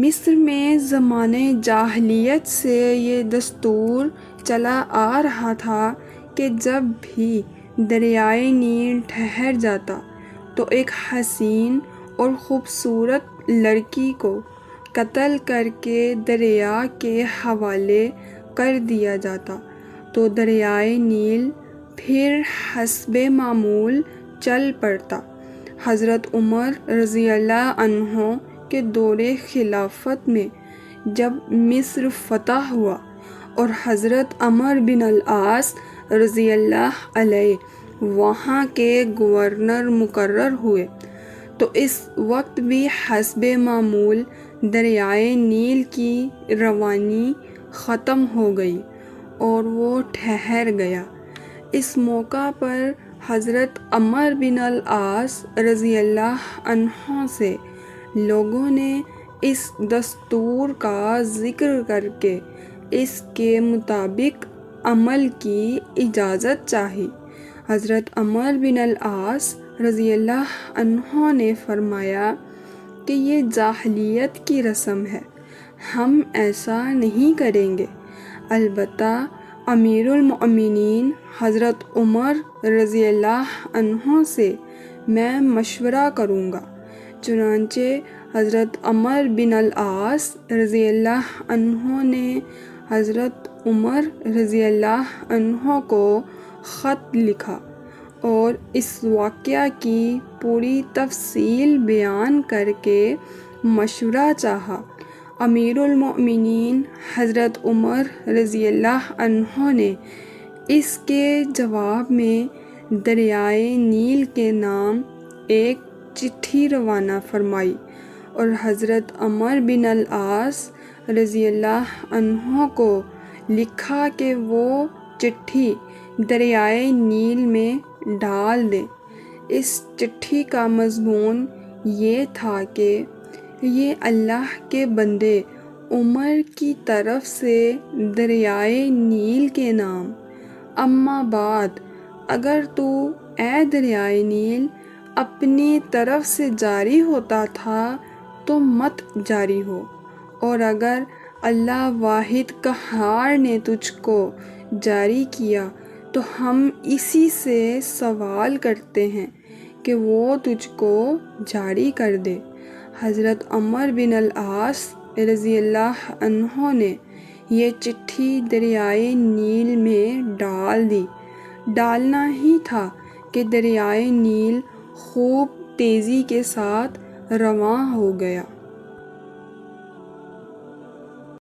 مصر میں زمانے جاہلیت سے یہ دستور چلا آ رہا تھا کہ جب بھی دریائے نیل ٹھہر جاتا تو ایک حسین اور خوبصورت لڑکی کو قتل کر کے دریا کے حوالے کر دیا جاتا تو دریائے نیل پھر حسب معمول چل پڑتا۔ حضرت عمر رضی اللہ عنہ کے دور خلافت میں جب مصر فتح ہوا اور حضرت عمرو بن العاص رضی اللہ علیہ وہاں کے گورنر مقرر ہوئے تو اس وقت بھی حسب معمول دریائے نیل کی روانی ختم ہو گئی اور وہ ٹھہر گیا۔ اس موقع پر حضرت عمرو بن العاص رضی اللہ عنہ سے لوگوں نے اس دستور کا ذکر کر کے اس کے مطابق عمل کی اجازت چاہی۔ حضرت عمرو بن العاص رضی اللہ عنہ نے فرمایا کہ یہ جاہلیت کی رسم ہے، ہم ایسا نہیں کریں گے، البتہ امیر المؤمنین حضرت عمر رضی اللہ عنہ سے میں مشورہ کروں گا۔ چنانچہ حضرت عمرو بن العاص رضی اللہ عنہ نے حضرت عمر رضی اللہ عنہ کو خط لکھا اور اس واقعہ کی پوری تفصیل بیان کر کے مشورہ چاہا۔ امیر المؤمنین حضرت عمر رضی اللہ عنہ نے اس کے جواب میں دریائے نیل کے نام ایک چٹھی روانہ فرمائی اور حضرت عمرو بن العاص رضی اللہ عنہ کو لکھا کہ وہ چٹھی دریائے نیل میں ڈال دیں۔ اس چٹھی کا مضمون یہ تھا کہ یہ اللہ کے بندے عمر کی طرف سے دریائے نیل کے نام، اما بعد اگر تو اے دریائے نیل اپنی طرف سے جاری ہوتا تھا تو مت جاری ہو، اور اگر اللہ واحد قہار نے تجھ کو جاری کیا تو ہم اسی سے سوال کرتے ہیں کہ وہ تجھ کو جاری کر دے۔ حضرت عمرو بن العاص رضی اللہ عنہ نے یہ چٹھی دریائے نیل میں ڈال دی۔ ڈالنا ہی تھا کہ دریائے نیل خوب تیزی کے ساتھ رواں ہو گیا۔